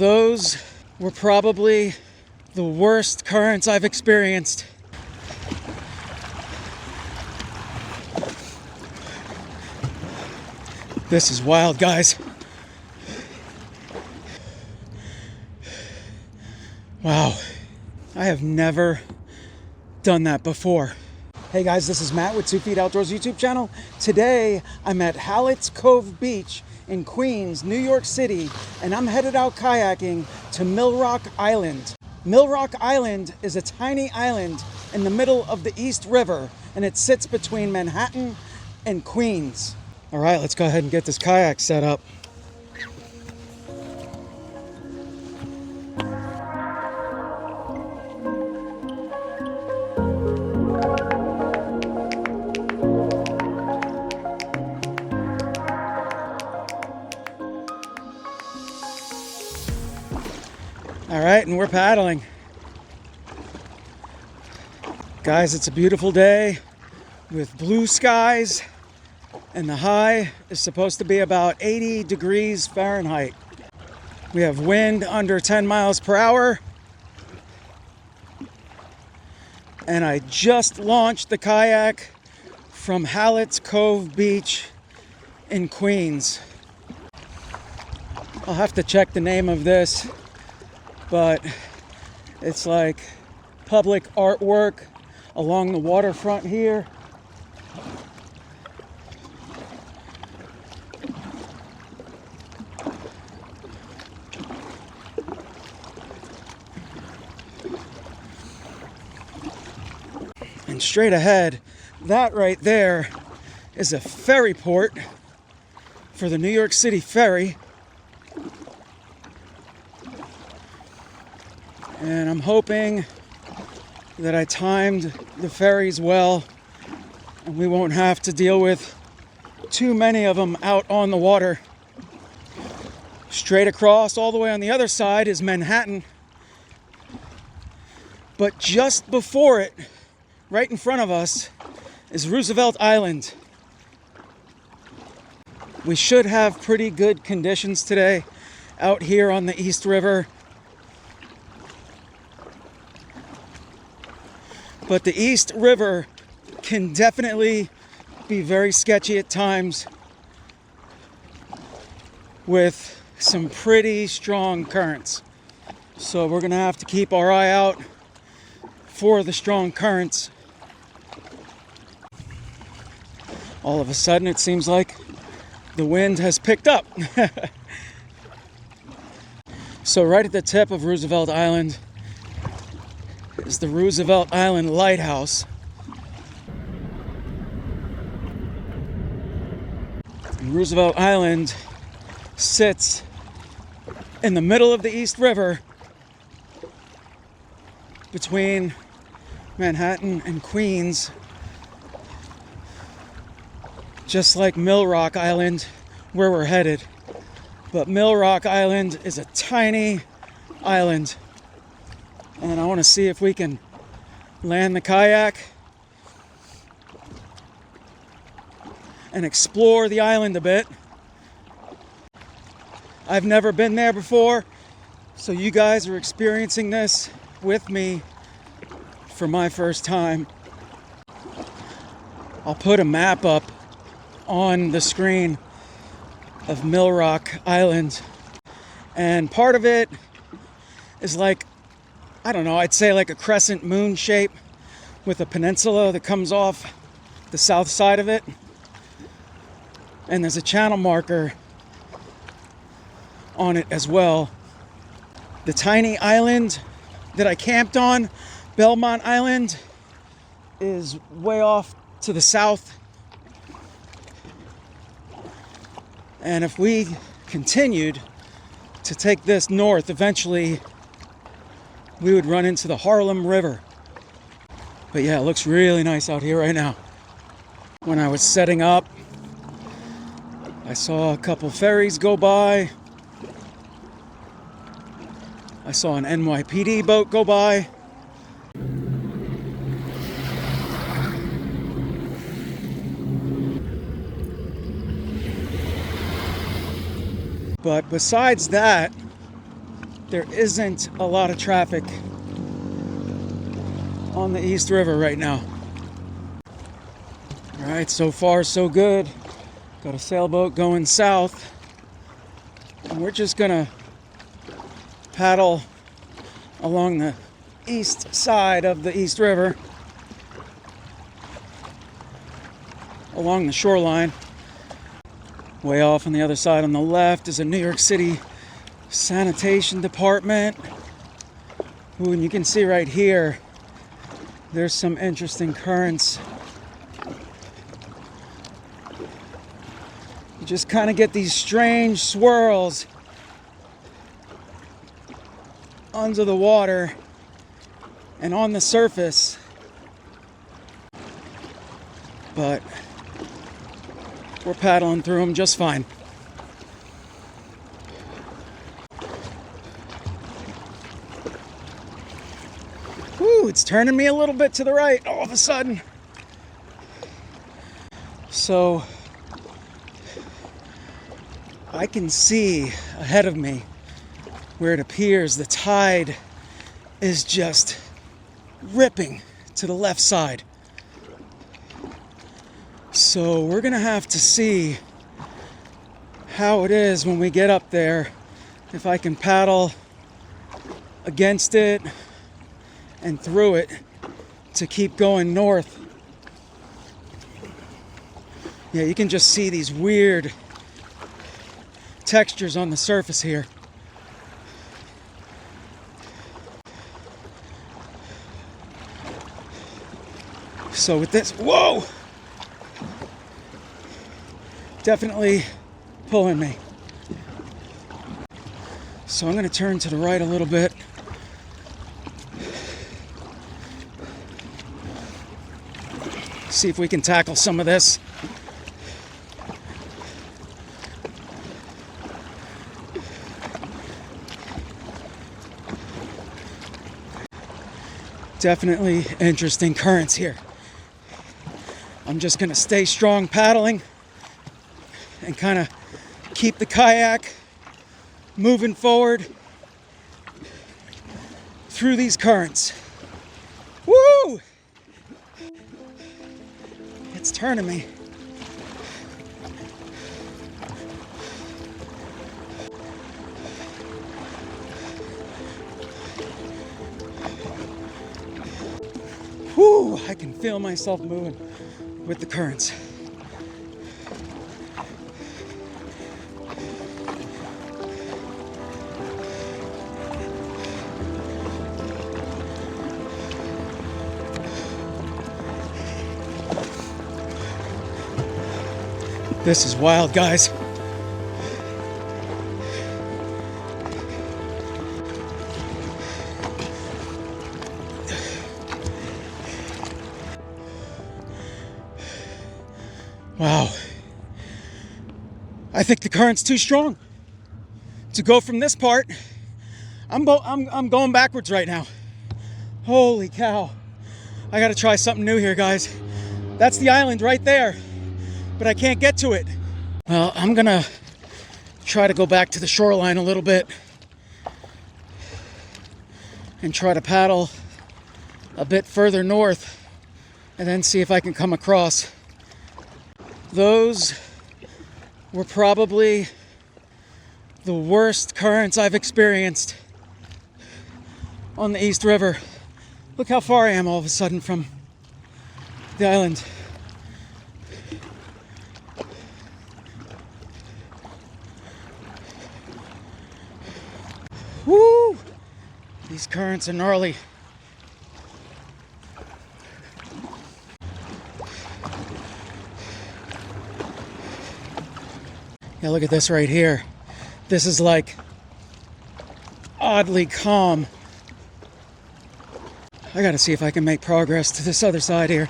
Those were probably the worst currents I've experienced. This is wild, guys. Wow, I have never done that before. Hey guys, this is Matt with 2 Feet Outdoors YouTube channel. Today, I'm at Hallett's Cove Beach in Queens, New York City, and I'm headed out kayaking to Mill Rock Island. Mill Rock Island is a tiny island in the middle of the East River, and it sits between Manhattan and Queens. All right, let's go ahead and get this kayak set up. All right, and we're paddling. Guys, it's a beautiful day with blue skies, and the high is supposed to be about 80 degrees Fahrenheit. We have wind under 10 miles per hour. And I just launched the kayak from Hallett's Cove Beach in Queens. I'll have to check the name of this, but it's like public artwork along the waterfront here. And straight ahead, that right there is a ferry port for the New York City ferry. And I'm hoping that I timed the ferries well and we won't have to deal with too many of them out on the water. Straight across, all the way on the other side, is Manhattan. But just before it, right in front of us, is Roosevelt Island. We should have pretty good conditions today out here on the East River. But the East River can definitely be very sketchy at times with some pretty strong currents. So we're gonna have to keep our eye out for the strong currents. All of a sudden, it seems like the wind has picked up. So right at the tip of Roosevelt Island is the Roosevelt Island Lighthouse. And Roosevelt Island sits in the middle of the East River between Manhattan and Queens, just like Mill Rock Island, where we're headed. But Mill Rock Island is a tiny island, and I want to see if we can land the kayak and explore the island a bit. I've never been there before, so you guys are experiencing this with me for my first time. I'll put a map up on the screen of Mill Rock Island, and part of it is like, I don't know, I'd say like a crescent moon shape with a peninsula that comes off the south side of it, and there's a channel marker on it as well. The tiny island that I camped on, Belmont Island, is way off to the south. And if we continued to take this north, eventually we would run into the Harlem River. But yeah, it looks really nice out here right now. When I was setting up, I saw a couple ferries go by. I saw an NYPD boat go by. But besides that, there isn't a lot of traffic on the East River right now. All right, so far so good. Got a sailboat going south, and we're just gonna paddle along the east side of the East River, along the shoreline. Way off on the other side on the left is a New York City sanitation department. Ooh, and you can see right here, there's some interesting currents. You just kind of get these strange swirls under the water and on the surface. But we're paddling through them just fine. Woo, it's turning me a little bit to the right all of a sudden. So I can see ahead of me where it appears the tide is just ripping to the left side. So we're gonna have to see how it is when we get up there, if I can paddle against it and through it to keep going north. Yeah, you can just see these weird textures on the surface here. So with this, whoa! Definitely pulling me. So I'm going to turn to the right a little bit. See if we can tackle some of this. Definitely interesting currents here. I'm just going to stay strong paddling and kind of keep the kayak moving forward through these currents. Woo! It's turning me. Woo! I can feel myself moving with the currents. This is wild, guys. Wow. I think the current's too strong to go from this part. I'm going backwards right now. Holy cow. I gotta try something new here, guys. That's the island right there, but I can't get to it. Well, I'm gonna try to go back to the shoreline a little bit and try to paddle a bit further north and then see if I can come across. Those were probably the worst currents I've experienced on the East River. Look how far I am all of a sudden from the island. Woo! These currents are gnarly. Yeah, look at this right here. This is like oddly calm. I gotta see if I can make progress to this other side here.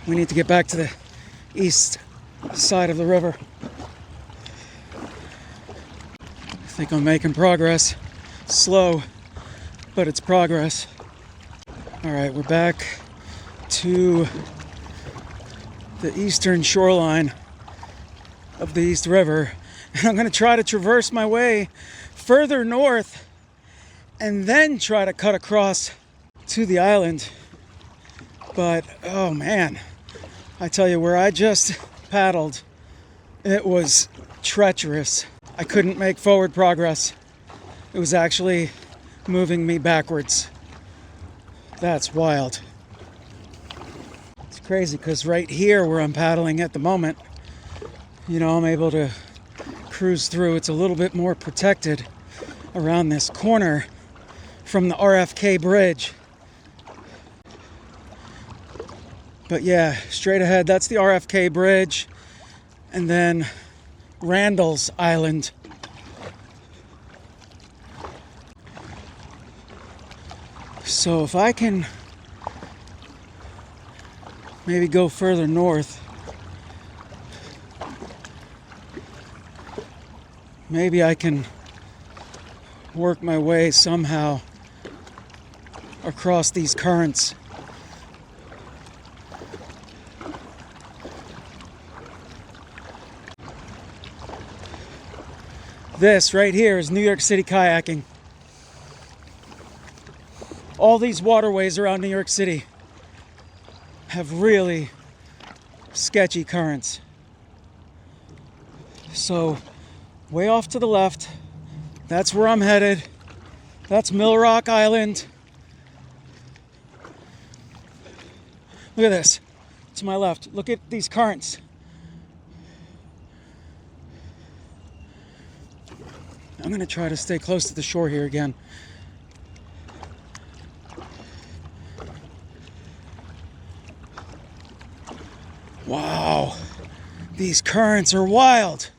We need to get back to the east side of the river. I think I'm making progress. Slow, but it's progress. All right, we're back to the eastern shoreline of the East River, And I'm going to try to traverse my way further north and then try to cut across to the island. But, oh man, I tell you, where I just paddled, it was treacherous. I couldn't make forward progress. It was actually moving me backwards. That's wild. It's crazy because right here where I'm paddling at the moment, I'm able to cruise through. It's a little bit more protected around this corner from the RFK bridge. But yeah, straight ahead, that's the RFK bridge. And then Randall's Island. So if I can maybe go further north, maybe I can work my way somehow across these currents. This right here is New York City kayaking. All these waterways around New York City have really sketchy currents. So, way off to the left, that's where I'm headed. That's Mill Rock Island. Look at this. To my left, look at these currents. I'm going to try to stay close to the shore here again. Wow, these currents are wild.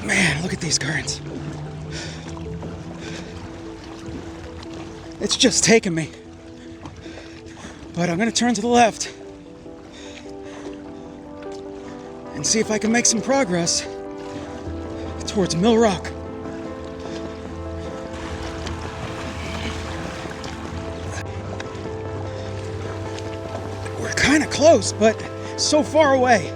Man, look at these currents. It's just taking me. But I'm going to turn to the left and see if I can make some progress towards Mill Rock. We're kind of close, but so far away.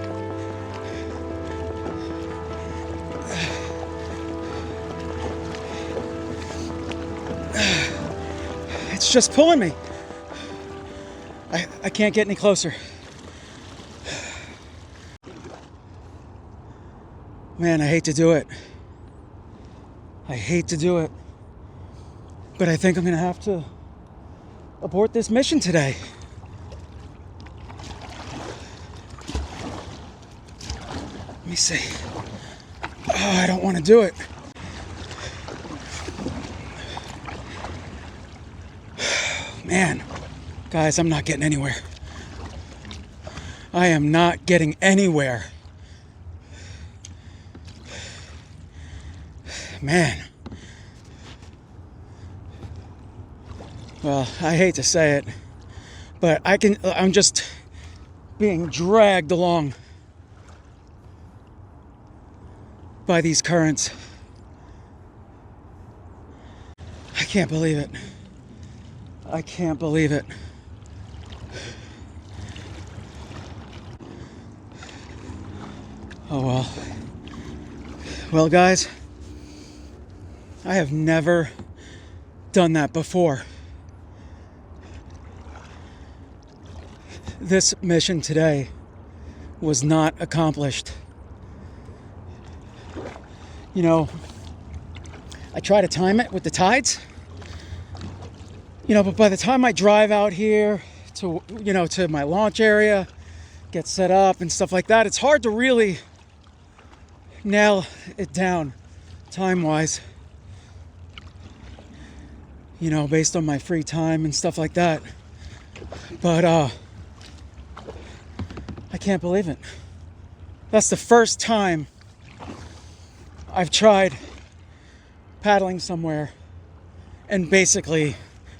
It's just pulling me. I can't get any closer. Man, I hate to do it. I hate to do it. But I think I'm going to have to abort this mission today. Let me see. Oh, I don't want to do it. Man, guys, I'm not getting anywhere. I am not getting anywhere. Man. Well, I hate to say it, but I'm just being dragged along by these currents. I can't believe it. I can't believe it. Oh well. Well, guys, I have never done that before. This mission today was not accomplished. I try to time it with the tides. But by the time I drive out here to my launch area, get set up and stuff like that, it's hard to really nail it down time-wise. Based on my free time and stuff like that. But I can't believe it. That's the first time I've tried paddling somewhere and basically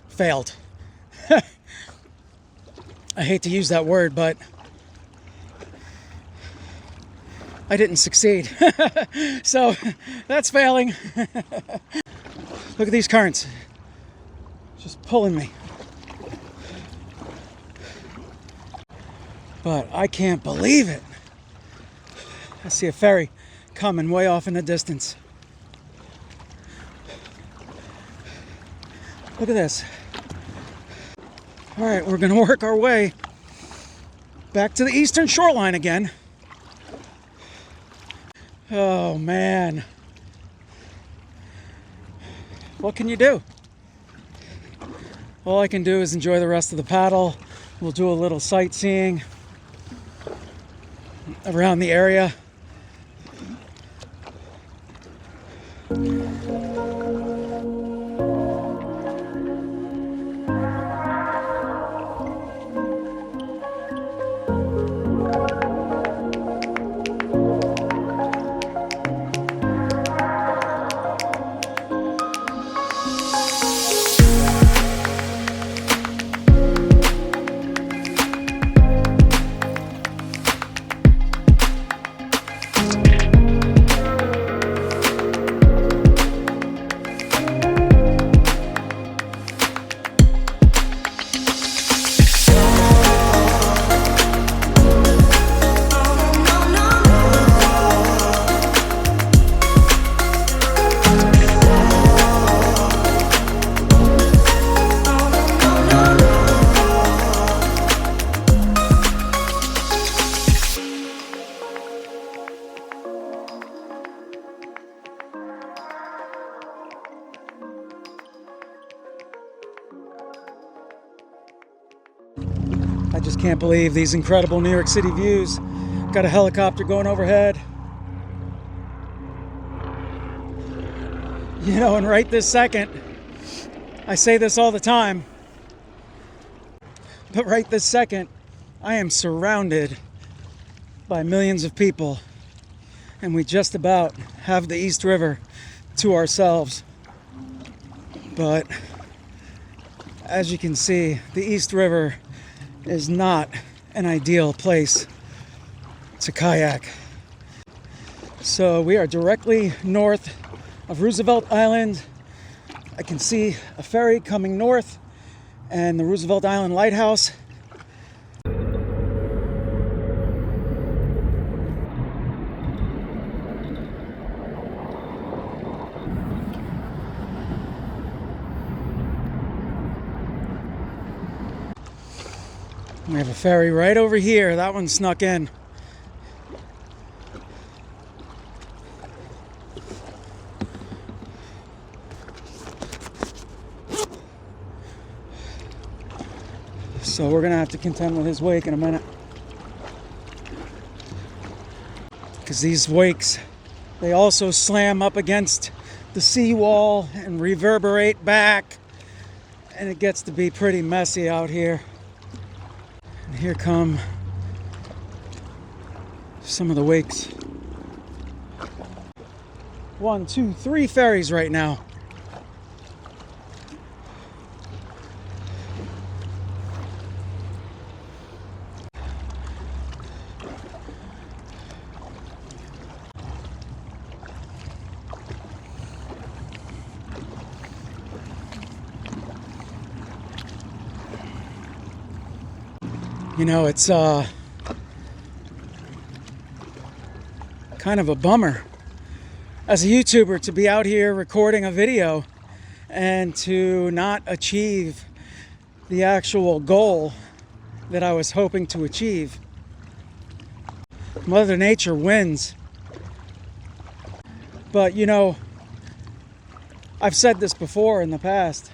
failed. I hate to use that word, but I didn't succeed. So that's failing. Look at these currents. Just pulling me. But I can't believe it. I see a ferry coming way off in the distance. Look at this. All right, we're gonna work our way back to the eastern shoreline again. Oh man. What can you do? All I can do is enjoy the rest of the paddle. We'll do a little sightseeing around the area. I just can't believe these incredible New York City views. Got a helicopter going overhead. You know, and right this second, I say this all the time, but right this second, I am surrounded by millions of people, and we just about have the East River to ourselves. But as you can see, the East River is not an ideal place to kayak. So we are directly north of Roosevelt Island. I can see a ferry coming north and the Roosevelt Island Lighthouse. We have a ferry right over here. That one snuck in. So we're gonna have to contend with his wake in a minute. Because these wakes, they also slam up against the seawall and reverberate back. And it gets to be pretty messy out here. And here come some of the wakes. 1, 2, 3 ferries right now. You know, it's kind of a bummer as a YouTuber to be out here recording a video and to not achieve the actual goal that I was hoping to achieve. Mother Nature wins. But you know, I've said this before in the past.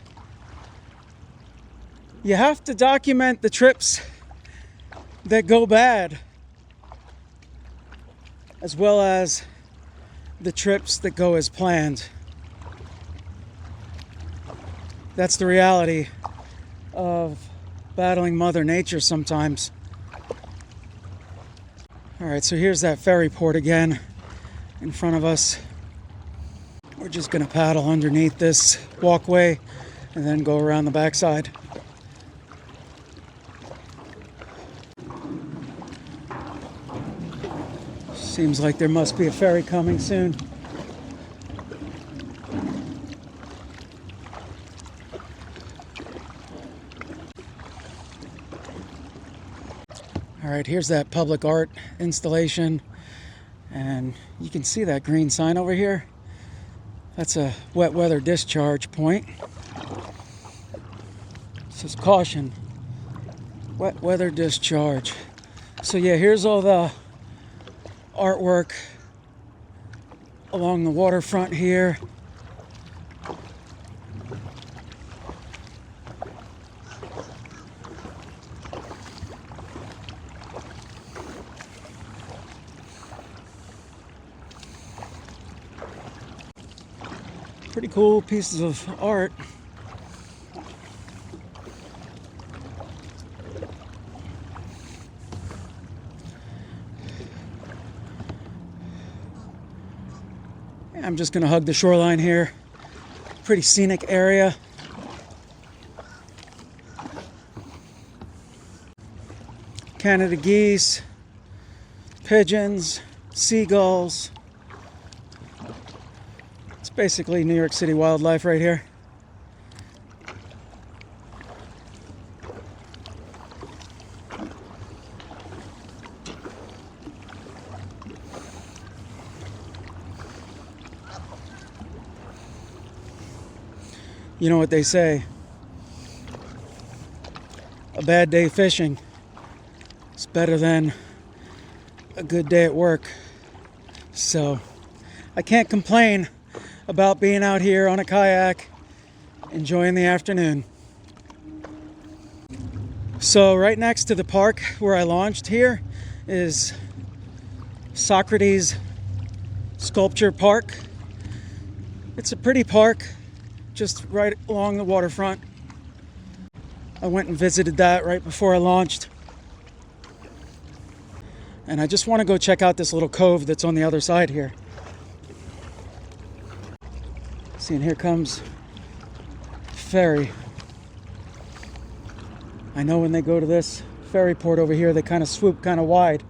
You have to document the trips that go bad, as well as the trips that go as planned. That's the reality of battling Mother Nature sometimes. All right, so here's that ferry port again in front of us. We're just gonna paddle underneath this walkway and then go around the backside. Seems like there must be a ferry coming soon. All right, here's that public art installation, and you can see that green sign over here. That's a wet weather discharge point. It says caution, wet weather discharge. So yeah, here's all the artwork along the waterfront here. Pretty cool pieces of art. I'm just gonna hug the shoreline here. Pretty scenic area. Canada geese, pigeons, seagulls. It's basically New York City wildlife right here. You know what they say, a bad day fishing is better than a good day at work. So I can't complain about being out here on a kayak, enjoying the afternoon. So right next to the park where I launched here is Socrates Sculpture Park. It's a pretty park, just right along the waterfront. I went and visited that right before I launched. And I just want to go check out this little cove that's on the other side here. See, and here comes ferry. I know when they go to this ferry port over here, they kind of swoop kind of wide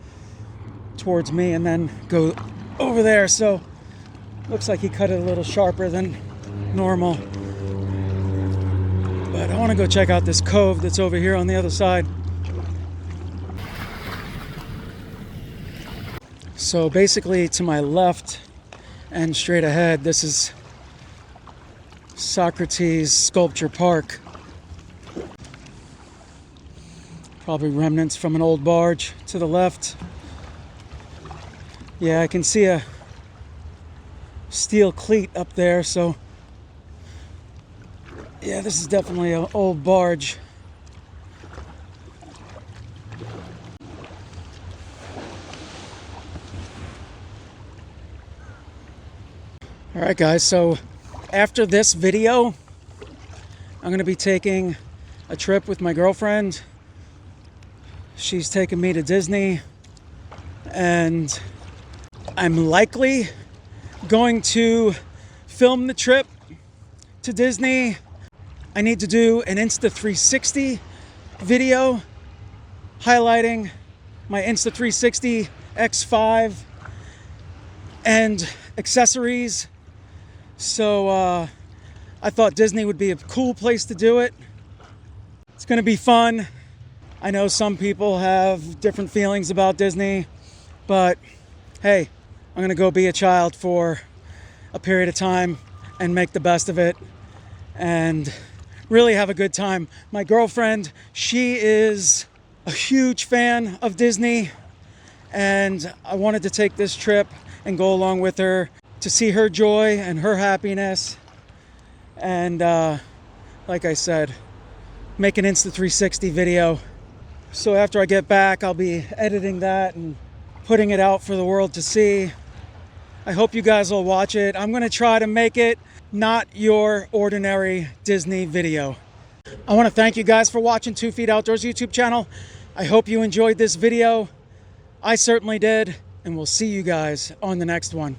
towards me and then go over there. So looks like he cut it a little sharper than normal. But I want to go check out this cove that's over here on the other side. So basically to my left and straight ahead, this is Socrates Sculpture Park. Probably remnants from an old barge to the left. Yeah, I can see a steel cleat up there, so yeah, this is definitely an old barge. All right, guys, so after this video, I'm gonna be taking a trip with my girlfriend. She's taking me to Disney, and I'm likely going to film the trip to Disney. I need to do an Insta 360 video highlighting my Insta 360 X5 and accessories. So I thought Disney would be a cool place to do it. It's gonna be fun. I know some people have different feelings about Disney, but hey, I'm gonna go be a child for a period of time and make the best of it and really have a good time. My girlfriend, she is a huge fan of Disney, and I wanted to take this trip and go along with her to see her joy and her happiness. And like I said, make an Insta 360 video. So after I get back, I'll be editing that and putting it out for the world to see. I hope you guys will watch it. I'm gonna try to make it not your ordinary Disney video. I want to thank you guys for watching 2 Feet Outdoors YouTube channel. I hope you enjoyed this video. I certainly did, and we'll see you guys on the next one.